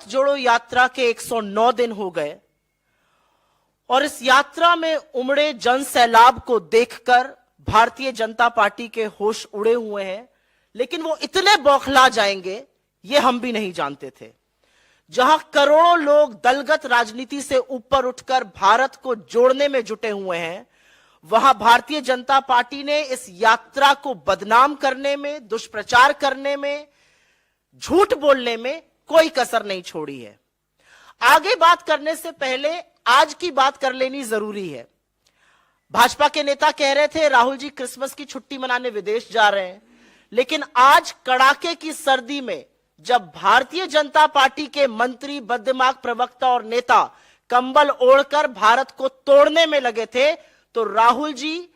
जोड़ो यात्रा के 109 दिन हो गए और इस यात्रा में उमड़े जन सैलाब को देखकर भारतीय जनता पार्टी के होश उड़े हुए हैं, लेकिन वो इतने बौखला जाएंगे ये हम भी नहीं जानते थे। जहां करोड़ों लोग दलगत राजनीति से ऊपर उठकर भारत को जोड़ने में जुटे हुए हैं, वहां भारतीय जनता पार्टी ने इस यात्रा को बदनाम करने में, दुष्प्रचार करने में, झूठ बोलने में कोई कसर नहीं छोड़ी है। आगे बात करने से पहले आज की बात कर लेनी जरूरी है। भाजपा के नेता कह रहे थे राहुल जी क्रिसमस की छुट्टी मनाने विदेश जा रहे हैं, लेकिन आज कड़ाके की सर्दी में जब भारतीय जनता पार्टी के मंत्री, बददिमाग प्रवक्ता और नेता कंबल ओढ़कर भारत को तोड़ने में लगे थे, तो राहुल जी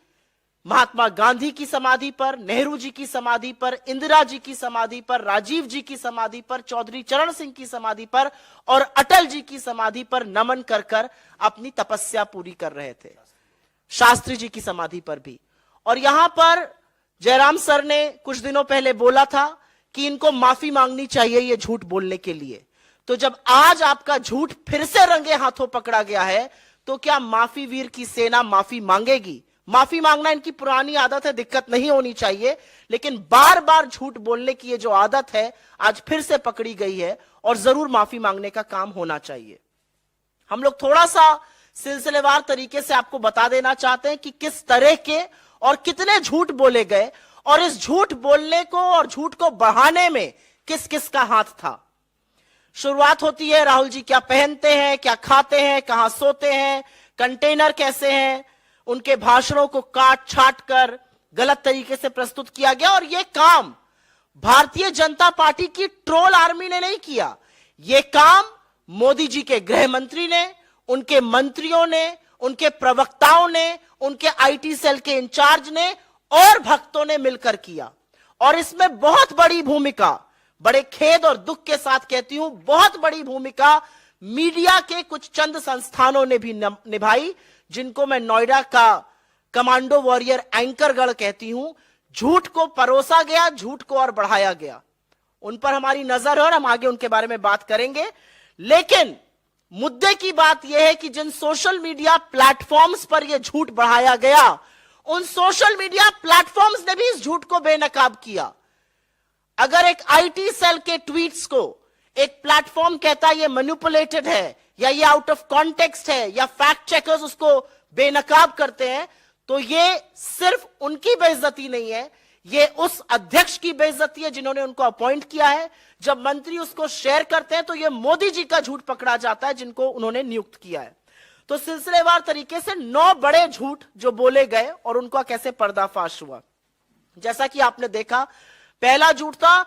महात्मा गांधी की समाधि पर, नेहरू जी की समाधि पर, इंदिरा जी की समाधि पर, राजीव जी की समाधि पर, चौधरी चरण सिंह की समाधि पर और अटल जी की समाधि पर नमन कर कर अपनी तपस्या पूरी कर रहे थे। शास्त्री जी की समाधि पर भी। और यहां पर जयराम सर ने कुछ दिनों पहले बोला था कि इनको माफी मांगनी चाहिए ये झूठ बोलने के लिए। तो जब आज आपका झूठ फिर से रंगे हाथों पकड़ा गया है, तो क्या माफी वीर की सेना माफी मांगेगी? माफी मांगना इनकी पुरानी आदत है, दिक्कत नहीं होनी चाहिए, लेकिन बार बार झूठ बोलने की ये जो आदत है आज फिर से पकड़ी गई है और जरूर माफी मांगने का काम होना चाहिए। हम लोग थोड़ा सा सिलसिलेवार तरीके से आपको बता देना चाहते हैं कि किस तरह के और कितने झूठ बोले गए और इस झूठ बोलने को और झूठ को बढ़ाने में किस किस का हाथ था। शुरुआत होती है राहुल जी क्या पहनते हैं, क्या खाते हैं, कहां सोते हैं, कंटेनर कैसे हैं, उनके भाषणों को काट छाट कर गलत तरीके से प्रस्तुत किया गया। और यह काम भारतीय जनता पार्टी की ट्रोल आर्मी ने नहीं किया, यह काम मोदी जी के गृह मंत्री ने, उनके मंत्रियों ने, उनके प्रवक्ताओं ने, उनके आईटी सेल के इंचार्ज ने और भक्तों ने मिलकर किया। और इसमें बहुत बड़ी भूमिका, बड़े खेद और दुख के साथ कहती हूं, बहुत बड़ी भूमिका मीडिया के कुछ चंद संस्थानों ने भी निभाई, जिनको मैं नोएडा का कमांडो वॉरियर एंकरगढ़ कहती हूं। झूठ को परोसा गया, झूठ को और बढ़ाया गया, उन पर हमारी नजर है और हम आगे उनके बारे में बात करेंगे। लेकिन मुद्दे की बात यह है कि जिन सोशल मीडिया प्लेटफॉर्म्स पर यह झूठ बढ़ाया गया, उन सोशल मीडिया प्लेटफॉर्म्स ने भी इस झूठ को बेनकाब किया। अगर एक आईटी सेल के ट्वीट्स को एक प्लेटफॉर्म कहता है ये मैनिपुलेटेड है या ये आउट ऑफ कॉन्टेक्स्ट है या फैक्ट चेकर्स उसको बेनकाब करते हैं, तो ये सिर्फ उनकी बेइज्जती नहीं है, ये उस अध्यक्ष की बेइज्जती है जिन्होंने उनको अपॉइंट किया है। जब मंत्री उसको शेयर करते हैं तो ये मोदी जी का झूठ पकड़ा जाता है जिनको उन्होंने नियुक्त किया है। तो सिलसिलेवार तरीके से 9 बड़े झूठ जो बोले गए और उनका कैसे पर्दाफाश हुआ। जैसा कि आपने देखा, पहला झूठ था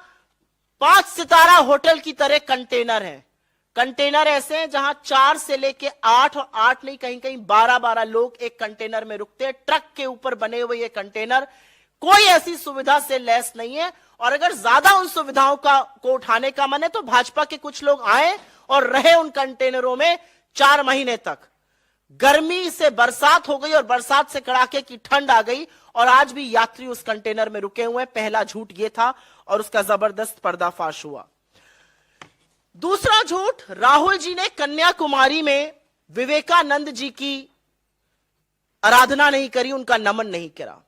5 सितारा होटल की तरह कंटेनर है। कंटेनर ऐसे हैं जहां 4 से लेके 8 और 8 नहीं कहीं कहीं 12-12 लोग एक कंटेनर में रुकते हैं। ट्रक के ऊपर बने हुए ये कंटेनर कोई ऐसी सुविधा से लैस नहीं है। और अगर ज्यादा उन सुविधाओं को उठाने का मन है तो भाजपा के कुछ लोग आए और रहे उन कंटेनरों में 4 महीने तक। गर्मी से बरसात हो गई और बरसात से कड़ाके की ठंड आ गई और आज भी यात्री उस कंटेनर में रुके हुए हैं। पहला झूठ यह था और उसका जबरदस्त पर्दाफाश हुआ। दूसरा झूठ, राहुल जी ने कन्याकुमारी में विवेकानंद जी की आराधना नहीं करी, उनका नमन नहीं करा।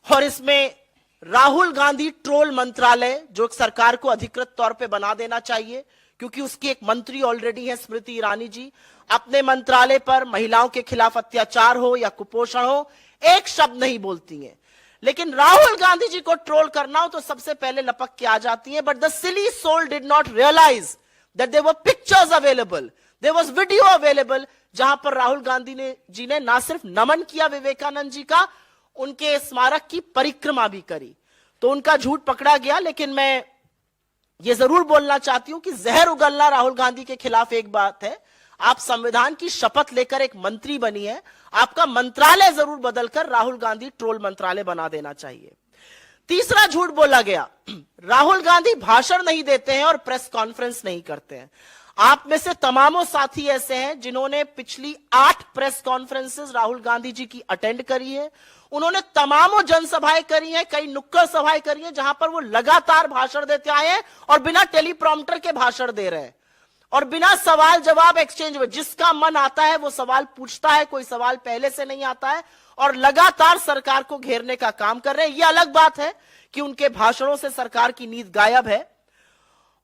और इसमें राहुल गांधी ट्रोल मंत्रालय, जो सरकार को अधिकृत तौर पे बना देना चाहिए, क्योंकि उसकी एक मंत्री ऑलरेडी है स्मृति ईरानी जी, अपने मंत्रालय पर महिलाओं के खिलाफ अत्याचार हो या कुपोषण हो एक शब्द नहीं बोलती हैं। लेकिन राहुल गांधी जी को ट्रोल करना हो तो सबसे पहले लपक के आ जाती हैं। But the silly soul did not realize that there were pictures available, there was video available, जहां पर राहुल गांधी जी ने ना सिर्फ नमन किया विवेकानंद जी का, उनके स्मारक की परिक्रमा भी करी। तो उनका झूठ पकड़ा गया। लेकिन मैं ये जरूर बोलना चाहती हूं कि जहर उगलना राहुल गांधी के खिलाफ एक बात है, आप संविधान की शपथ लेकर एक मंत्री बनी है, आपका मंत्रालय जरूर बदलकर राहुल गांधी ट्रोल मंत्रालय बना देना चाहिए। तीसरा झूठ बोला गया, राहुल गांधी भाषण नहीं देते हैं और प्रेस कॉन्फ्रेंस नहीं करते हैं। आप में से तमामों साथी ऐसे हैं जिन्होंने पिछली 8 प्रेस कॉन्फ्रेंसेस राहुल गांधी जी की अटेंड करी है। उन्होंने तमामों जनसभाएं करी हैं, कई नुक्कड़ सभाएं करी हैं जहां पर वो लगातार भाषण देते आए हैं और बिना टेलीप्रॉम्प्टर के भाषण दे रहे हैं। और बिना सवाल जवाब एक्सचेंज में जिसका मन आता है वो सवाल पूछता है, कोई सवाल पहले से नहीं आता है, और लगातार सरकार को घेरने का काम कर रहे हैं। यह अलग बात है कि उनके भाषणों से सरकार की नींद गायब है।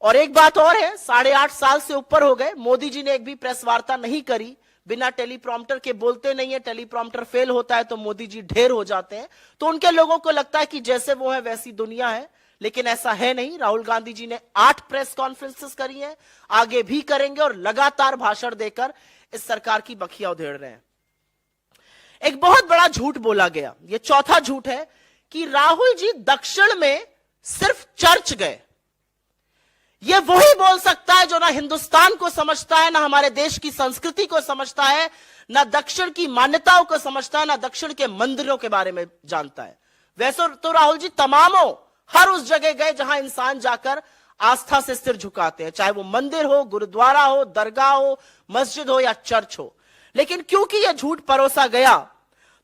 और एक बात और है, 8.5 साल से ऊपर हो गए, मोदी जी ने एक भी प्रेस वार्ता नहीं करी, बिना टेलीप्रॉम्प्टर के बोलते नहीं है, टेलीप्रॉम्प्टर फेल होता है तो मोदी जी ढेर हो जाते हैं। तो उनके लोगों को लगता है कि जैसे वो है वैसी दुनिया है, लेकिन ऐसा है नहीं। राहुल गांधी जी ने 8 प्रेस कॉन्फ्रेंसेस करी हैं, आगे भी करेंगे और लगातार भाषण देकर इस सरकार की बखिया उधेड़ रहे हैं। एक बहुत बड़ा झूठ बोला गया, यह चौथा झूठ है कि राहुल जी दक्षिण में सिर्फ चर्च गए। यह वही बोल सकता है जो ना हिंदुस्तान को समझता है, ना हमारे देश की संस्कृति को समझता है, ना दक्षिण की मान्यताओं को समझता है, ना दक्षिण के मंदिरों के बारे में जानता है। वैसे तो राहुल जी तमामों हर उस जगह गए जहां इंसान जाकर आस्था से सिर झुकाते हैं, चाहे वो मंदिर हो, गुरुद्वारा हो, दरगाह हो, मस्जिद हो या चर्च हो। लेकिन क्योंकि यह झूठ परोसा गया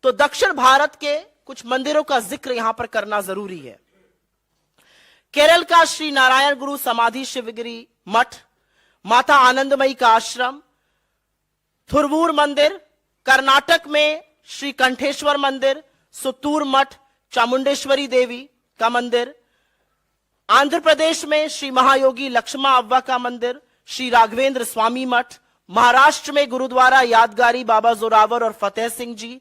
तो दक्षिण भारत के कुछ मंदिरों का जिक्र यहां पर करना जरूरी है। केरल का श्री नारायण गुरु समाधि शिवगिरी मठ, माता आनंदमयी का आश्रम, थुरवूर मंदिर, कर्नाटक में श्री कंठेश्वर मंदिर, सुतूर मठ, चामुंडेश्वरी देवी का मंदिर, आंध्र प्रदेश में श्री महायोगी लक्ष्मा अव्वा का मंदिर, श्री राघवेंद्र स्वामी मठ, महाराष्ट्र में गुरुद्वारा यादगारी बाबा जोरावर और फतेह सिंह जी,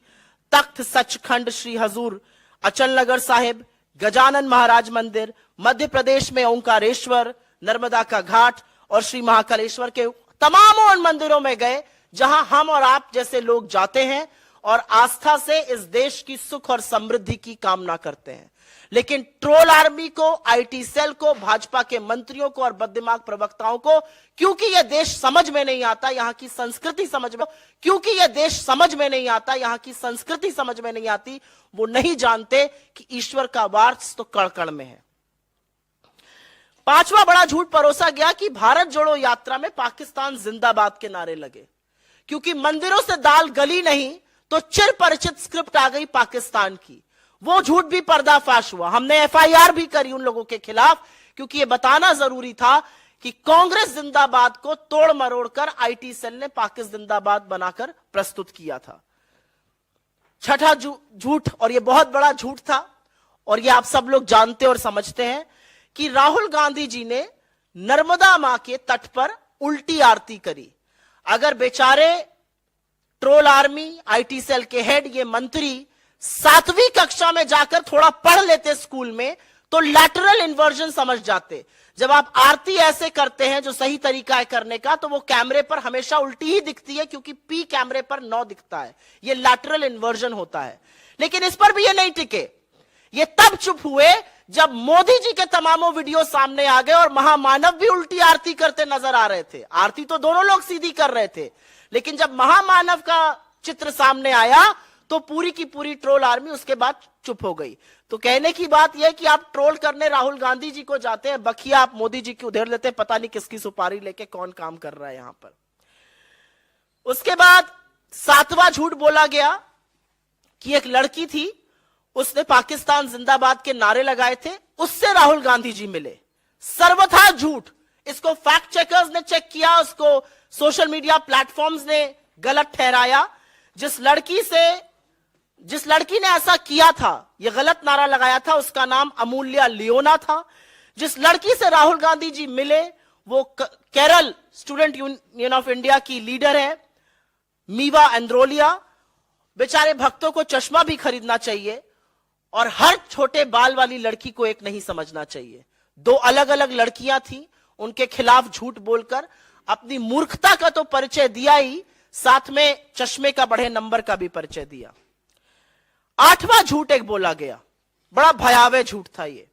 तख्त सचखंड श्री हजूर अचलनगर साहिब, गजानन महाराज मंदिर, मध्य प्रदेश में ओंकारेश्वर, नर्मदा का घाट और श्री महाकालेश्वर के तमाम उन मंदिरों में गए जहां हम और आप जैसे लोग जाते हैं और आस्था से इस देश की सुख और समृद्धि की कामना करते हैं। लेकिन ट्रोल आर्मी को, आईटी सेल को, भाजपा के मंत्रियों को और बददिमाग प्रवक्ताओं को, क्योंकि यह देश समझ में नहीं आता, यहां की संस्कृति समझ में, क्योंकि यह देश समझ में नहीं आता, यहां की संस्कृति समझ में नहीं आती, वो नहीं जानते कि ईश्वर का वास तो कण कण में है। 5वां बड़ा झूठ परोसा गया कि भारत जोड़ो यात्रा में पाकिस्तान जिंदाबाद के नारे लगे। क्योंकि मंदिरों से दाल गली नहीं तो चिर परिचित स्क्रिप्ट आ गई पाकिस्तान की। वो झूठ भी पर्दाफाश हुआ। हमने एफआईआर भी करी उन लोगों के खिलाफ, क्योंकि यह बताना जरूरी था कि कांग्रेस जिंदाबाद को तोड़ मरोड़ कर आईटी सेल ने पाकिस्तान जिंदाबाद बनाकर प्रस्तुत किया था। छठा झूठ, और यह बहुत बड़ा झूठ था और यह आप सब लोग जानते और समझते हैं, कि राहुल गांधी जी ने नर्मदा मां के तट पर उल्टी आरती करी। अगर बेचारे ट्रोल आर्मी, आईटी सेल के हेड, ये मंत्री 7वीं कक्षा में जाकर थोड़ा पढ़ लेते स्कूल में तो लैटरल इन्वर्जन समझ जाते। जब आप आरती ऐसे करते हैं जो सही तरीका है करने का, तो वो कैमरे पर हमेशा उल्टी ही दिखती है, क्योंकि पी कैमरे पर 9 दिखता है। ये लैटरल इन्वर्जन होता है। लेकिन इस पर भी ये नहीं टिके, ये तब चुप हुए जब मोदी जी के तमामों वीडियो सामने आ गए और महामानव भी उल्टी आरती करते नजर आ रहे थे। आरती तो दोनों लोग सीधी कर रहे थे, लेकिन जब महामानव का चित्र सामने आया तो पूरी की पूरी ट्रोल आर्मी उसके बाद चुप हो गई। तो कहने की बात यह कि आप ट्रोल करने राहुल गांधी जी को जाते हैं, बखिया आप मोदी जी की उधेड़ लेते हैं, पता नहीं किसकी सुपारी लेके कौन काम कर रहा है यहां पर। उसके बाद 7वां झूठ बोला गया कि एक लड़की थी, उसने पाकिस्तान जिंदाबाद के नारे लगाए थे, उससे राहुल गांधी जी मिले। सर्वथा झूठ। इसको फैक्ट चेकर्स ने चेक किया, उसको सोशल मीडिया प्लेटफॉर्म्स ने गलत ठहराया। जिस लड़की ने ऐसा किया था, यह गलत नारा लगाया था, उसका नाम अमूल्या लियोना था। जिस लड़की से राहुल गांधी जी मिले वो Kerala student union of India की लीडर है, मीवा एंड्रोलिया। बेचारे भक्तों को चश्मा भी खरीदना चाहिए और हर छोटे बाल वाली लड़की को एक नहीं समझना चाहिए। 2 अलग अलग लड़कियां थी, उनके खिलाफ झूठ बोलकर अपनी मूर्खता का तो परिचय दिया ही, साथ में चश्मे का बढ़े नंबर का भी परिचय दिया। 8वां झूठ एक बोला गया, बड़ा भयावह झूठ था ये,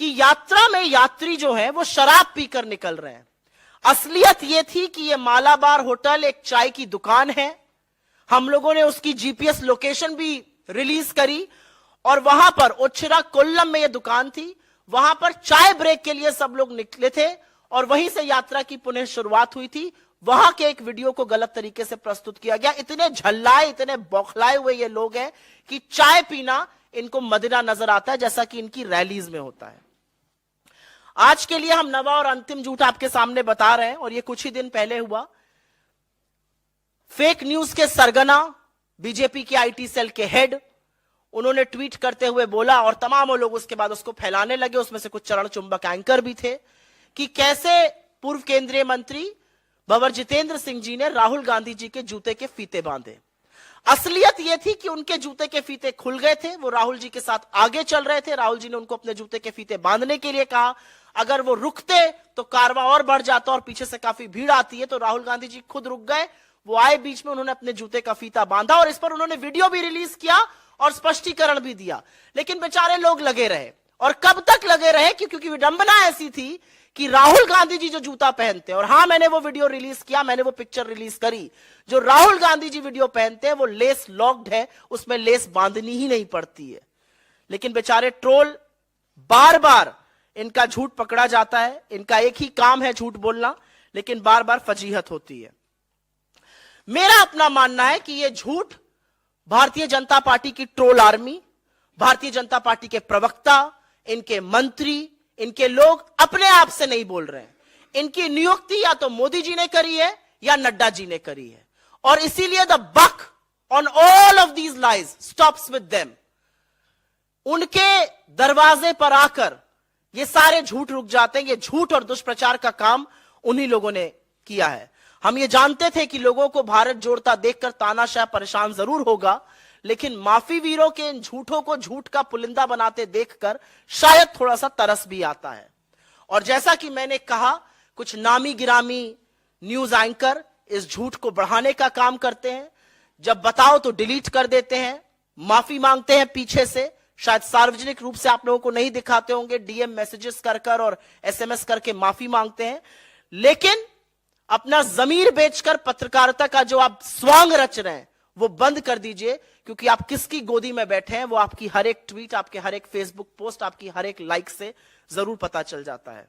कि यात्रा में यात्री जो है वो शराब पीकर निकल रहे हैं। असलियत ये थी कि ये मालाबार होटल एक चाय की दुकान है। हम लोगों ने उसकी जीपीएस लोकेशन भी रिलीज करी और वहां पर ओछिरा कोल्लम में यह दुकान थी। वहां पर चाय ब्रेक के लिए सब लोग निकले थे और वहीं से यात्रा की पुनः शुरुआत हुई थी। वहां के एक वीडियो को गलत तरीके से प्रस्तुत किया गया। इतने झल्लाए, इतने बौखलाए हुए ये लोग हैं कि चाय पीना इनको मदिरा नजर आता है, जैसा कि इनकी रैलीज में होता है। आज के लिए हम नवा और अंतिम झूठ आपके सामने बता रहे हैं, और ये कुछ ही दिन पहले हुआ। फेक न्यूज के सरगना बीजेपी के आईटी सेल के हेड, उन्होंने ट्वीट करते हुए बोला, और तमाम लोग उसके बाद उसको फैलाने लगे, उसमें से कुछ चरण चुंबक एंकर भी थे, कि कैसे पूर्व केंद्रीय मंत्री भंवर जितेंद्र सिंह जी ने राहुल गांधी जी के जूते के फीते बांधे। असलियत यह थी कि उनके जूते के फीते खुल गए थे, वो राहुल जी के साथ आगे चल रहे थे। राहुल जी ने उनको अपने जूते के फीते बांधने के लिए कहा। अगर वो रुकते तो कारवां और बढ़ जाता, और पीछे से काफी भीड़ आती है, तो राहुल गांधी जी खुद रुक गए। वो आए बीच में, उन्होंने अपने जूते का फीता बांधा, और इस पर उन्होंने वीडियो भी रिलीज किया और स्पष्टीकरण भी दिया। लेकिन बेचारे लोग लगे रहे, और कब तक लगे रहे? क्योंकि विडंबना ऐसी थी कि राहुल गांधी जी जो जूता पहनते हैं, और हां, मैंने वो वीडियो रिलीज किया, मैंने वो पिक्चर रिलीज करी, जो राहुल गांधी जी वीडियो पहनते हैं वो लेस लॉक्ड है, उसमें लेस बांधनी ही नहीं पड़ती है। लेकिन बेचारे ट्रोल, बार बार इनका झूठ पकड़ा जाता है। इनका एक ही काम है झूठ बोलना, लेकिन बार बार फजीहत होती है। मेरा अपना मानना है कि यह झूठ भारतीय जनता पार्टी की troll army, Bharatiya Janata party के प्रवक्ता, इनके मंत्री, इनके लोग अपने आप से नहीं बोल रहे हैं। इनकी नियुक्ति या तो मोदी जी ने करी है या नड्डा जी ने करी है, और इसीलिए the buck on all of these lies stops with them. उनके दरवाजे पर आकर ये सारे झूठ रुक जाते हैं। ये झूठ और दुष्प्रचार का काम उन्हीं लोगों ने किया है। हम ये जानते थे कि लोगों को भारत जोड़ता देखकर तानाशाह परेशान जरूर होगा, लेकिन माफी वीरों के इन झूठों को झूठ का पुलिंदा बनाते देखकर शायद थोड़ा सा तरस भी आता है। और जैसा कि मैंने कहा, कुछ नामी गिरामी न्यूज एंकर इस झूठ को बढ़ाने का काम करते हैं। जब बताओ तो डिलीट कर देते हैं, माफी मांगते हैं पीछे से, शायद सार्वजनिक रूप से आप लोगों को नहीं दिखाते होंगे, डीएम मैसेजेस कर और एसएमएस करके माफी मांगते हैं। लेकिन अपना जमीर बेचकर पत्रकारिता का जो आप स्वांग रच रहे हैं वो बंद कर दीजिए, क्योंकि आप किसकी गोदी में बैठे हैं वो आपकी हर एक ट्वीट, आपके हर एक फेसबुक पोस्ट, आपकी हर एक लाइक से जरूर पता चल जाता है।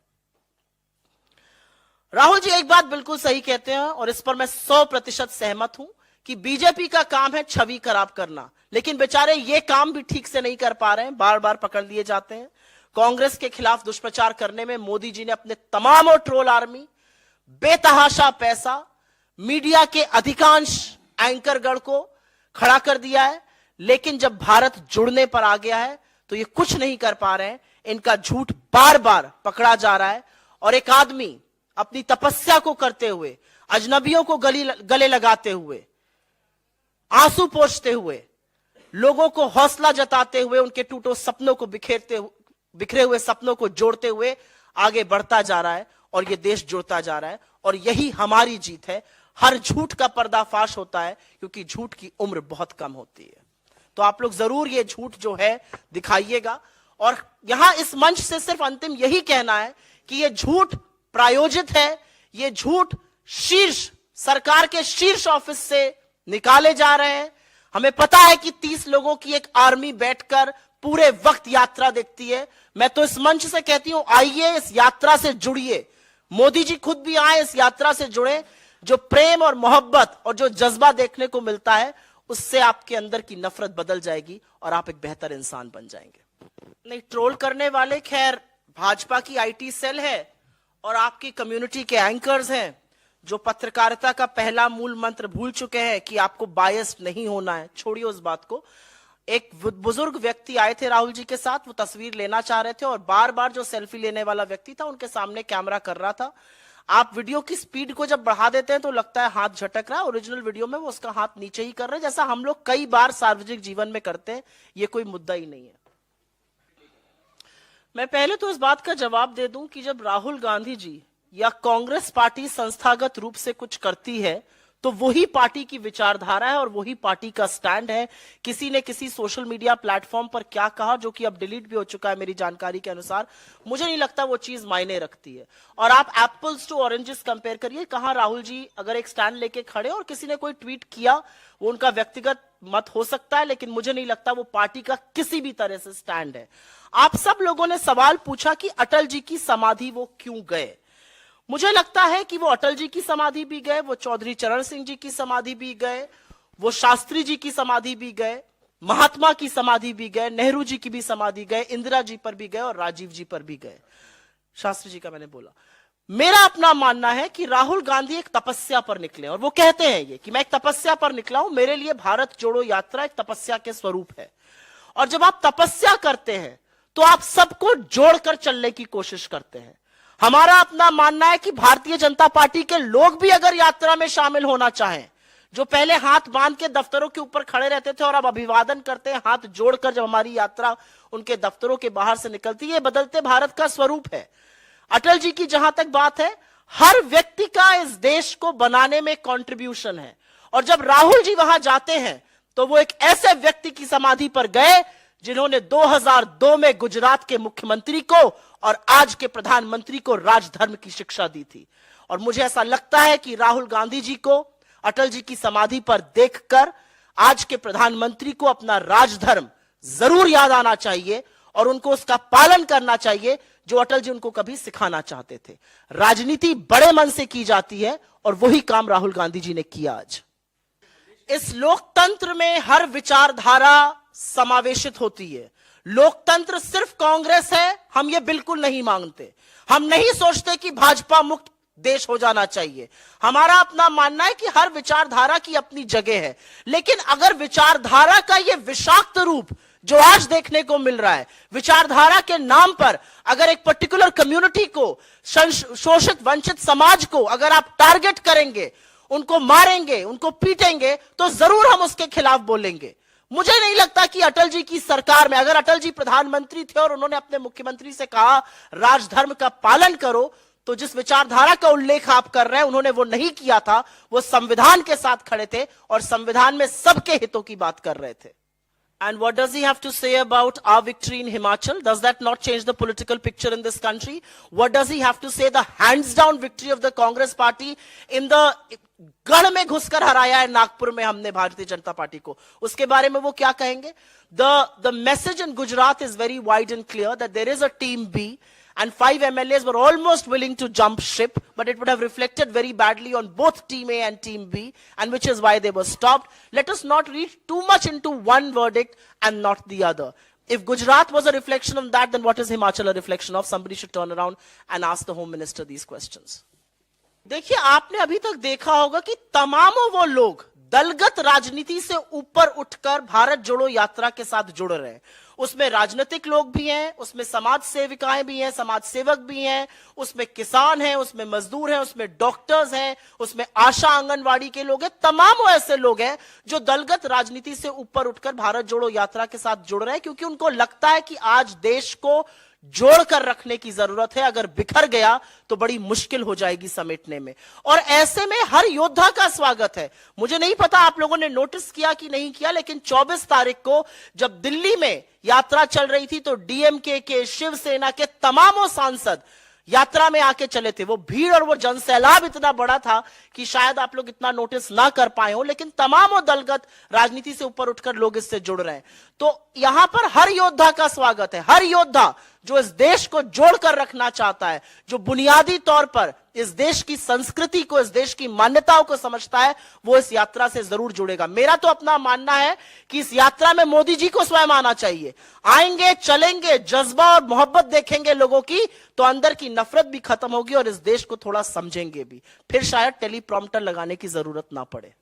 राहुल जी एक बात बिल्कुल सही कहते हैं, और इस पर मैं 100% सहमत हूं कि बीजेपी का काम है छवि खराब करना, लेकिन बेचारे ये काम भी ठीक से नहीं कर पा रहे हैं, बार बार पकड़ लिए जाते हैं। कांग्रेस के खिलाफ दुष्प्रचार करने में मोदी जी ने अपने तमाम ट्रोल आर्मी, बेतहाशा पैसा, मीडिया के अधिकांश एंकरगण को खड़ा कर दिया है। लेकिन जब भारत जुड़ने पर आ गया है तो ये कुछ नहीं कर पा रहे हैं। इनका झूठ बार बार पकड़ा जा रहा है, और एक आदमी अपनी तपस्या को करते हुए, अजनबियों को गले लगाते हुए, आंसू पोंछते हुए, लोगों को हौसला जताते हुए, उनके टूटे सपनों को बिखरे हुए सपनों को जोड़ते हुए आगे बढ़ता जा रहा है, और ये देश जुड़ता जा रहा है। और यही हमारी जीत है। हर झूठ का पर्दाफाश होता है, क्योंकि झूठ की उम्र बहुत कम होती है। तो आप लोग जरूर ये झूठ जो है दिखाइएगा। और यहां इस मंच से सिर्फ अंतिम यही कहना है कि ये झूठ प्रायोजित है, ये झूठ शीर्ष सरकार के शीर्ष ऑफिस से निकाले जा रहे हैं। हमें पता है कि 30 लोगों की एक आर्मी बैठकर पूरे वक्त यात्रा देखती है। मैं तो इस मंच से कहती हूं, आइए इस यात्रा से जुड़िए। मोदी जी खुद भी आए, इस यात्रा से जुड़े। जो प्रेम और मोहब्बत और जो जज्बा देखने को मिलता है, उससे आपके अंदर की नफरत बदल जाएगी और आप एक बेहतर इंसान बन जाएंगे। नहीं, ट्रोल करने वाले खैर भाजपा की आईटी सेल है और आपकी कम्युनिटी के एंकर्स हैं, जो पत्रकारिता का पहला मूल मंत्र भूल चुके हैं कि आपको बायस्ड नहीं होना है। छोड़िए उस बात को। एक बुजुर्ग व्यक्ति आए थे राहुल जी के साथ, वो तस्वीर लेना चाह रहे थे, और बार बार जो सेल्फी लेने वाला व्यक्ति था उनके सामने कैमरा कर रहा था। आप वीडियो की स्पीड को जब बढ़ा देते हैं तो लगता है हाथ झटक रहा है। ओरिजिनल वीडियो में वो उसका हाथ नीचे ही कर रहे हैं, जैसा हम लोग कई बार सार्वजनिक जीवन में करते हैं। ये कोई मुद्दा ही नहीं है। मैं पहले तो इस बात का जवाब दे दूं कि जब राहुल गांधी जी या कांग्रेस पार्टी संस्थागत रूप से कुछ करती है तो वही पार्टी की विचारधारा है और वही पार्टी का स्टैंड है। किसी ने किसी सोशल मीडिया प्लेटफॉर्म पर क्या कहा, जो कि अब डिलीट भी हो चुका है मेरी जानकारी के अनुसार, मुझे नहीं लगता वो चीज मायने रखती है। और आप एप्पल्स टू ऑरेंजेस कंपेयर करिए। कहां राहुल जी अगर एक स्टैंड लेके खड़े और किसी ने कोई ट्वीट किया, वो उनका व्यक्तिगत मत हो सकता है, लेकिन मुझे नहीं लगता वो पार्टी का किसी भी तरह से स्टैंड है। आप सब लोगों ने सवाल पूछा कि अटल जी की समाधि वो क्यों गए। मुझे लगता है कि वो अटल जी की समाधि भी गए, वो चौधरी चरण सिंह जी की समाधि भी गए, वो शास्त्री जी की समाधि भी गए, महात्मा की समाधि भी गए, नेहरू जी की भी समाधि गए, इंदिरा जी पर भी गए और राजीव जी पर भी गए। शास्त्री जी का मैंने बोला, मेरा अपना मानना है कि राहुल गांधी एक तपस्या पर निकले, और वो कहते हैं ये कि मैं एक तपस्या पर निकला हूं, मेरे लिए भारत जोड़ो यात्रा एक तपस्या के स्वरूप है। और जब आप तपस्या करते हैं तो आप सबको जोड़कर चलने की कोशिश करते हैं। हमारा अपना मानना है कि भारतीय जनता पार्टी के लोग भी अगर यात्रा में शामिल होना चाहें, जो पहले हाथ बांध के दफ्तरों के ऊपर खड़े रहते थे और अब अभिवादन करते हैं हाथ जोड़कर जब हमारी यात्रा उनके दफ्तरों के बाहर से निकलती है, ये बदलते भारत का स्वरूप है। अटल जी की जहां तक बात है, हर व्यक्ति का इस देश को बनाने में कंट्रीब्यूशन है, और जब राहुल जी वहां जाते हैं तो वो एक ऐसे व्यक्ति की समाधि पर गए जिन्होंने 2002 में गुजरात के मुख्यमंत्री को और आज के प्रधानमंत्री को राजधर्म की शिक्षा दी थी। और मुझे ऐसा लगता है कि राहुल गांधी जी को अटल जी की समाधि पर देखकर आज के प्रधानमंत्री को अपना राजधर्म जरूर याद आना चाहिए और उनको उसका पालन करना चाहिए जो अटल जी उनको कभी सिखाना चाहते थे। राजनीति बड़े मन से की जाती है और वही काम राहुल गांधी जी ने किया। आज इस लोकतंत्र में हर विचारधारा समावेशित होती है। लोकतंत्र सिर्फ कांग्रेस है, हम ये बिल्कुल नहीं मांगते। हम नहीं सोचते कि भाजपा मुक्त देश हो जाना चाहिए। हमारा अपना मानना है कि हर विचारधारा की अपनी जगह है, लेकिन अगर विचारधारा का यह विषाक्त रूप जो आज देखने को मिल रहा है, विचारधारा के नाम पर अगर एक पर्टिकुलर कम्युनिटी को, शोषित वंचित समाज को अगर आप टारगेट करेंगे, उनको मारेंगे, उनको पीटेंगे, तो जरूर हम उसके खिलाफ बोलेंगे। मुझे नहीं लगता कि अटल जी की सरकार में, अगर अटल जी प्रधानमंत्री थे और उन्होंने अपने मुख्यमंत्री से कहा राजधर्म का पालन करो, तो जिस विचारधारा का उल्लेख आप कर रहे हैं उन्होंने वो नहीं किया था। वो संविधान के साथ खड़े थे और संविधान में सबके हितों की बात कर रहे थे। And what does he have to say about our victory in Himachal? Does that not change the political picture in this country? What does he have to say the hands down victory of the Congress party in the गढ़ में घुसकर हराया है नागपुर में हमने Bharatiya Janata party को, उसके बारे में वो क्या कहेंगे? The message in Gujarat is very wide and clear that there is a team B and 5 MLAs were almost willing to jump ship, but it would have reflected very badly on both Team A and Team B, and which is why they were stopped. Let us not read too much into one verdict and not the other. If Gujarat was a reflection of that, then what is Himachal a reflection of? Somebody should turn around and ask the Home Minister these questions. देखिए, आपने अभी तक देखा होगा कि तमामों वो लोग दलगत राजनीति से ऊपर उठकर भारत जोड़ो यात्रा के साथ जुड़ रहे हैं। उसमें राजनीतिक लोग भी हैं, उसमें समाज सेविकाएं भी हैं, समाज सेवक भी हैं, उसमें किसान हैं, उसमें मजदूर हैं, उसमें डॉक्टर्स हैं, उसमें आशा आंगनवाड़ी के लोग हैं। तमाम वो ऐसे लोग हैं जो दलगत राजनीति से ऊपर उठकर भारत जोड़ो यात्रा के साथ जुड़ रहे हैं, क्योंकि उनको लगता है कि आज देश को जोड़कर रखने की जरूरत है। अगर बिखर गया तो बड़ी मुश्किल हो जाएगी समेटने में, और ऐसे में हर योद्धा का स्वागत है। मुझे नहीं पता आप लोगों ने नोटिस किया कि नहीं किया, लेकिन 24 तारीख को जब दिल्ली में यात्रा चल रही थी तो डीएमके के, शिवसेना के तमामों सांसद यात्रा में आके चले थे। वो भीड़ और वो जनसैलाब इतना बड़ा था कि शायद आप लोग इतना नोटिस ना कर पाए हो, लेकिन तमामों दलगत राजनीति से ऊपर उठकर लोग इससे जुड़ रहे हैं। तो यहां पर हर योद्धा का स्वागत है। हर योद्धा जो इस देश को जोड़कर रखना चाहता है, जो बुनियादी तौर पर इस देश की संस्कृति को, इस देश की मान्यताओं को समझता है, वो इस यात्रा से जरूर जुड़ेगा। मेरा तो अपना मानना है कि इस यात्रा में मोदी जी को स्वयं आना चाहिए। आएंगे, चलेंगे, जज्बा और मोहब्बत देखेंगे लोगों की, तो अंदर की नफरत भी खत्म होगी और इस देश को थोड़ा समझेंगे भी। फिर शायद टेलीप्रॉम्प्टर लगाने की जरूरत ना पड़े।